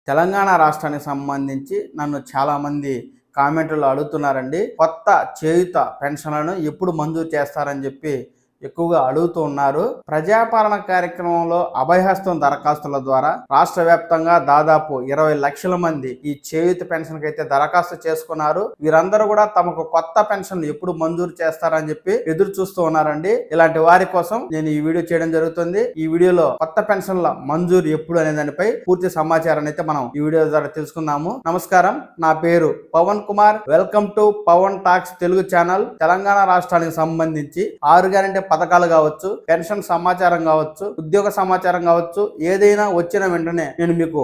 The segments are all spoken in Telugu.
తెలంగాణ రాష్ట్రానికి సంబంధించి నన్ను చాలామంది కామెంట్లో అడుగుతున్నారండి. కొత్త చేయుత పెన్షన్లను ఎప్పుడు మంజూరు చేస్తారని చెప్పి ఎక్కువగా అడుగుతూ ఉన్నారు. ప్రజాపాలన కార్యక్రమంలో అభయహస్తం దరఖాస్తుల ద్వారా రాష్ట్ర వ్యాప్తంగా దాదాపు 20 లక్షల మంది ఈ చేయూత పెన్షన్ అయితే దరఖాస్తు చేసుకున్నారు. వీరందరూ కూడా తమకు కొత్త పెన్షన్ ఎప్పుడు మంజూరు చేస్తారని చెప్పి ఎదురు చూస్తూ ఉన్నారండి. ఇలాంటి వారి కోసం నేను ఈ వీడియో చేయడం జరుగుతుంది. ఈ వీడియోలో కొత్త పెన్షన్ల మంజూరు ఎప్పుడు అనే దానిపై పూర్తి సమాచారాన్ని అయితే మనం ఈ వీడియో ద్వారా తెలుసుకుందాము. నమస్కారం, నా పేరు Pavan Kumar. Welcome to Pavan talks Telugu channel. Telangana రాష్ట్రానికి సంబంధించి 6 గ్యారెంటీ పథకాలు కావచ్చు, పెన్షన్ సమాచారం కావచ్చు, ఉద్యోగ సమాచారం కావచ్చు, ఏదైనా వచ్చిన వెంటనే నేను మీకు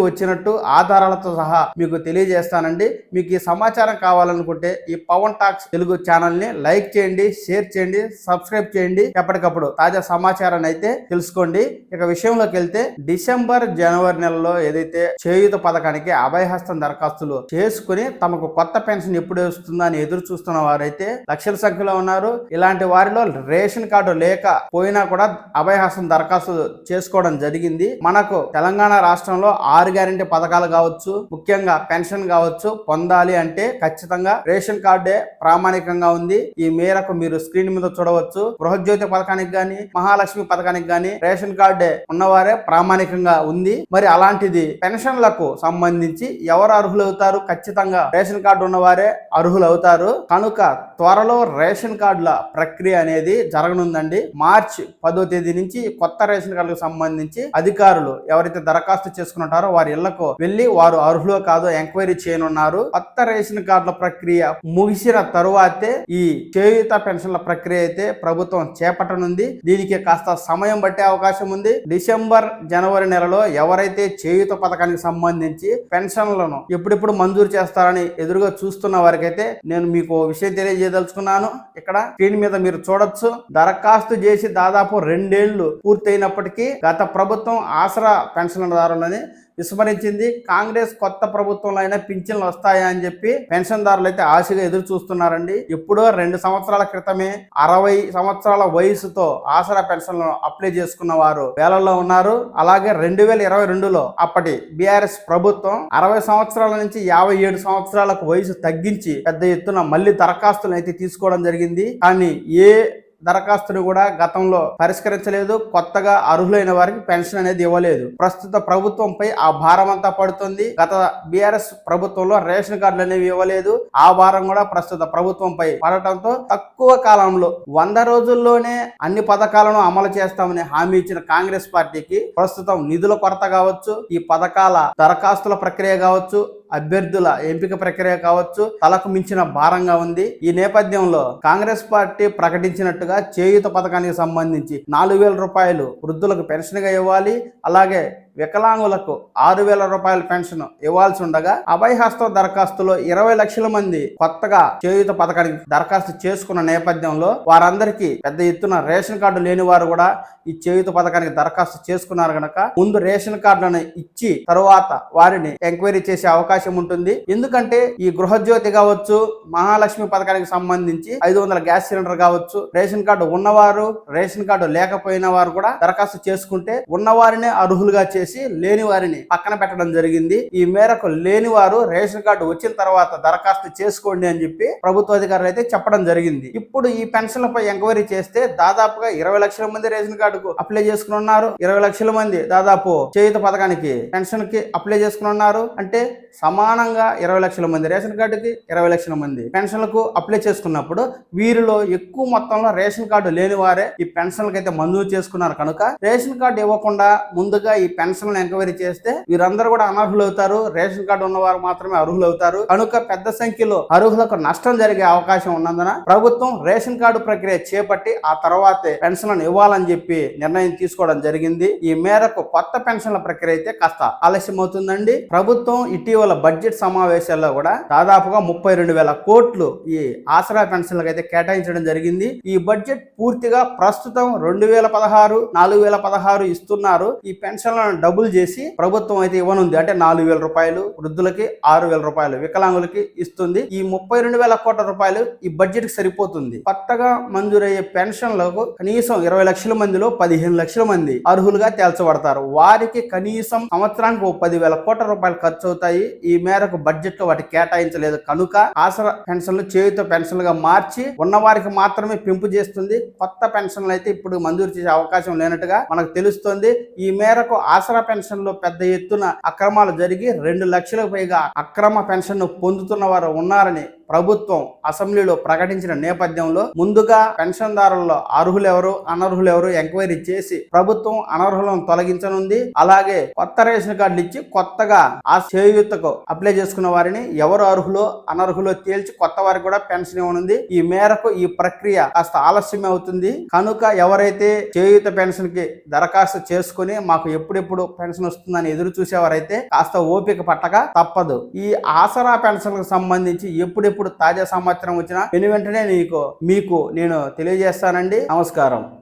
వచ్చినట్టు ఆధారాలతో సహా మీకు తెలియజేస్తానండి. మీకు ఈ సమాచారం కావాలనుకుంటే ఈ పవన్ టాక్స్ తెలుగు ఛానల్ ని లైక్ చేయండి, షేర్ చేయండి, సబ్స్క్రైబ్ చేయండి. ఎప్పటికప్పుడు తాజా సమాచారాన్ని అయితే తెలుసుకోండి. ఇక విషయంలోకి వెళ్తే డిసెంబర్ జనవరి నెలలో ఏదైతే చేయూత పథకానికి అభయహస్తం దరఖాస్తులు చేసుకుని తమకు కొత్త పెన్షన్ ఎప్పుడు వస్తుందా అని ఎదురు చూస్తున్న వారైతే లక్షల సంఖ్యలో ఉన్నారు. ఇలాంటి వారిలో రేషన్ కార్డు లేకపోయినా కూడా అభయహస్తం దరఖాస్తు చేసుకోవడం జరిగింది. మనకు తెలంగాణ రాష్ట్రంలో 6 గ్యారెంటీ పథకాలు కావచ్చు, ముఖ్యంగా పెన్షన్ కావచ్చు పొందాలి అంటే ఖచ్చితంగా రేషన్ కార్డే ప్రామాణికంగా ఉంది. ఈ మేరకు మీరు స్క్రీన్ మీద చూడవచ్చు. గృహజ్యోతి పథకానికి గాని, మహాలక్ష్మి పథకానికి గాని రేషన్ కార్డే ఉన్నవారే ప్రామాణికంగా ఉంది. మరి అలాంటిది పెన్షన్లకు సంబంధించి ఎవరు అర్హులవుతారు? ఖచ్చితంగా రేషన్ కార్డు ఉన్నవారే అర్హులవుతారు. కనుక త్వరలో రేషన్ కార్డుల ప్రక్రియ అనేది జరగనుందండి. మార్చి 10వ తేదీ నుంచి కొత్త రేషన్ కార్డులకు సంబంధించి అధికారులు ఎవరైతే దరఖాస్తు చేసుకుంటారో వారి ఇళ్లకు వెళ్లి వారు అర్హులో కాదో ఎంక్వైరీ చేయనున్నారు. కొత్త రేషన్ కార్డుల ప్రక్రియ ముగిసిన తరువాతే ఈ చేయూత పెన్షన్ల ప్రక్రియ అయితే ప్రభుత్వం చేపట్టనుంది. దీనికి కాస్త సమయం పట్టే అవకాశం ఉంది. డిసెంబర్ జనవరి నెలలో ఎవరైతే చేయూత పథకానికి సంబంధించి పెన్షన్లను ఎప్పుడెప్పుడు మంజూరు చేస్తారని ఎదురుగా చూస్తున్న వారికైతే నేను మీకు విషయం తెలియజేయదలుచుకున్నాను. ఇక్కడ స్క్రీన్ మీద మీరు చూడొచ్చు. దరఖాస్తు చేసి దాదాపు 2 ఏళ్లు పూర్తయినప్పటికీ గత ప్రభుత్వం ఆసరా పెన్షన్దారులని విస్మరించింది. కాంగ్రెస్ కొత్త ప్రభుత్వంలో అయినా పింఛన్లు వస్తాయా అని చెప్పి పెన్షన్దారులు అయితే ఆశగా ఎదురు చూస్తున్నారండి. ఎప్పుడో 2 సంవత్సరాల క్రితమే 60 సంవత్సరాల వయసుతో ఆసరా పెన్షన్లను అప్లై చేసుకున్న వారు వేలల్లో ఉన్నారు. అలాగే 2022లో అప్పటి బీఆర్ఎస్ ప్రభుత్వం 60 సంవత్సరాల నుంచి 57 సంవత్సరాలకు వయసు తగ్గించి పెద్ద ఎత్తున మళ్ళీ దరఖాస్తులు అయితే తీసుకోవడం జరిగింది. కానీ ఏ దరఖాస్తును కూడా గతంలో పరిష్కరించలేదు. కొత్తగా అర్హులైన వారికి పెన్షన్ అనేది ఇవ్వలేదు. ప్రస్తుత ప్రభుత్వంపై ఆ భారం అంతా పడుతుంది. గత బీఆర్ఎస్ ప్రభుత్వంలో రేషన్ కార్డులు అనేవి ఇవ్వలేదు. ఆ భారం కూడా ప్రస్తుత ప్రభుత్వంపై పడటంతో తక్కువ కాలంలో 100 రోజుల్లోనే అన్ని పథకాలను అమలు చేస్తామని హామీ ఇచ్చిన కాంగ్రెస్ పార్టీకి ప్రస్తుతం నిధుల కొరత కావచ్చు, ఈ పథకాల దరఖాస్తుల ప్రక్రియ కావచ్చు, అభ్యర్థుల ఎంపిక ప్రక్రియ కావచ్చు తలకు మించిన భారంగా ఉంది. ఈ నేపథ్యంలో కాంగ్రెస్ పార్టీ ప్రకటించినట్టుగా చేయూత పథకానికి సంబంధించి 4,000 రూపాయలు వృద్ధులకు పెన్షన్ గా ఇవ్వాలి. అలాగే వికలాంగులకు 6,000 రూపాయల పెన్షన్ ఇవ్వాల్సి ఉండగా అభయహస్తం దరఖాస్తులో 20 లక్షల మంది కొత్తగా చేయూత పథకానికి దరఖాస్తు చేసుకున్న నేపథ్యంలో వారందరికీ పెద్ద ఎత్తున రేషన్ కార్డు లేని వారు కూడా ఈ చేయూత పథకానికి దరఖాస్తు చేసుకున్నారు కనుక ముందు రేషన్ కార్డులను ఇచ్చి తరువాత వారిని ఎంక్వైరీ చేసే అవకాశం ఉంటుంది. ఎందుకంటే ఈ గృహజ్యోతి కావచ్చు, మహాలక్ష్మి పథకానికి సంబంధించి 500 గ్యాస్ సిలిండర్ కావచ్చు, రేషన్ కార్డు ఉన్నవారు, రేషన్ కార్డు లేకపోయిన వారు కూడా దరఖాస్తు చేసుకుంటే ఉన్నవారినే అర్హులుగా చేసి లేని వారిని పక్కన పెట్టడం జరిగింది. ఈ మేరకు లేని వారు రేషన్ కార్డు వచ్చిన తర్వాత దరఖాస్తు చేసుకోండి అని చెప్పి ప్రభుత్వ అధికారులు అయితే చెప్పడం జరిగింది. ఇప్పుడు ఈ పెన్షన్లపై ఎంక్వైరీ చేస్తే దాదాపుగా 20 లక్షల మంది రేషన్ కార్డుకు అప్లై చేసుకుని ఉన్నారు. 20 లక్షల మంది దాదాపు చేయూత పథకానికి పెన్షన్ కి అప్లై చేసుకుని ఉన్నారు. అంటే సమానంగా 20 లక్షల మంది రేషన్ కార్డుకి, 20 లక్షల మంది పెన్షన్లకు అప్లై చేసుకున్నప్పుడు వీరిలో ఎక్కువ మొత్తంలో రేషన్ కార్డు లేని వారే ఈ పెన్షన్లకు అయితే మంజూరు చేసుకున్నారు. కనుక రేషన్ కార్డు ఇవ్వకుండా ముందుగా ఈ పెన్షన్ ఎంక్వైరీ చేస్తే వీరందరూ కూడా అనర్హులు అవుతారు. రేషన్ కార్డు ఉన్నవారు మాత్రమే అర్హులు అవుతారు. కనుక పెద్ద సంఖ్యలో అర్హులకు నష్టం జరిగే అవకాశం ఉన్నందున ప్రభుత్వం రేషన్ కార్డు ప్రక్రియ చేపట్టి ఆ తర్వాతే పెన్షన్లను ఇవ్వాలని చెప్పి నిర్ణయం తీసుకోవడం జరిగింది. ఈ మేరకు కొత్త పెన్షన్ల ప్రక్రియ అయితే కాస్త ఆలస్యం అవుతుందండి. ప్రభుత్వం ఇటీవల బడ్జెట్ సమావేశాల్లో కూడా దాదాపుగా 32,000 కోట్లు ఈ ఆసరా పెన్షన్లకు అయితే కేటాయించడం జరిగింది. ఈ బడ్జెట్ పూర్తిగా ప్రస్తుతం 2016, 4,016 ఇస్తున్నారు. ఈ పెన్షన్లను డబుల్ చేసి ప్రభుత్వం అయితే ఇవ్వనుంది. అంటే 4,000 రూపాయలు వృద్ధులకి, 6,000 రూపాయలు వికలాంగులకి ఇస్తుంది. ఈ 32,000 కోట్ల రూపాయలు ఈ బడ్జెట్ కి సరిపోతుంది. కొత్తగా మంజూరయ్యే పెన్షన్లకు కనీసం 20 లక్షల మందిలో 15 లక్షల మంది అర్హులుగా తేల్చబడతారు. వారికి కనీసం సంవత్సరానికి 10,000 కోట్ల రూపాయలు ఖర్చు అవుతాయి. ఈ మేరకు బడ్జెట్ లో వాటికి కేటాయించలేదు కనుక ఆసరా పెన్షన్లు చేయుత పెన్షన్లుగా మార్చి ఉన్న వారికి మాత్రమే పెంపు చేస్తుంది. కొత్త పెన్షన్లు అయితే ఇప్పుడు మంజూరు చేసే అవకాశం లేనట్టుగా మనకు తెలుస్తోంది. ఈ మేరకు ఆసరా పెన్షన్ లో పెద్ద ఎత్తున అక్రమాలు జరిగి 2 లక్షలకు పైగా అక్రమ పెన్షన్ పొందుతున్న వారు ఉన్నారని ప్రభుత్వం అసెంబ్లీలో ప్రకటించిన నేపథ్యంలో ముందుగా పెన్షన్దారుల్లో అర్హులెవరు అనర్హులెవరు ఎంక్వైరీ చేసి ప్రభుత్వం అనర్హులను తొలగించనుంది. అలాగే కొత్త రేషన్ కార్డులు ఇచ్చి కొత్తగా ఆ చేయూతకు అప్లై చేసుకున్న వారిని ఎవరు అర్హులో అనర్హులో తేల్చి కొత్త వారికి కూడా పెన్షన్ ఇవ్వనుంది. ఈ మేరకు ఈ ప్రక్రియ కాస్త ఆలస్యమే అవుతుంది కనుక ఎవరైతే చేయూత పెన్షన్ కి దరఖాస్తు చేసుకుని మాకు ఎప్పుడెప్పుడు పెన్షన్ వస్తుందని ఎదురు చూసేవారైతే కాస్త ఓపిక పట్టక తప్పదు. ఈ ఆసరా పెన్షన్ కు సంబంధించి ఎప్పుడెప్పుడు తాజా సమాచారం వచ్చినా వెను వెంటనే మీకు నేను తెలియజేస్తానండి. నమస్కారం.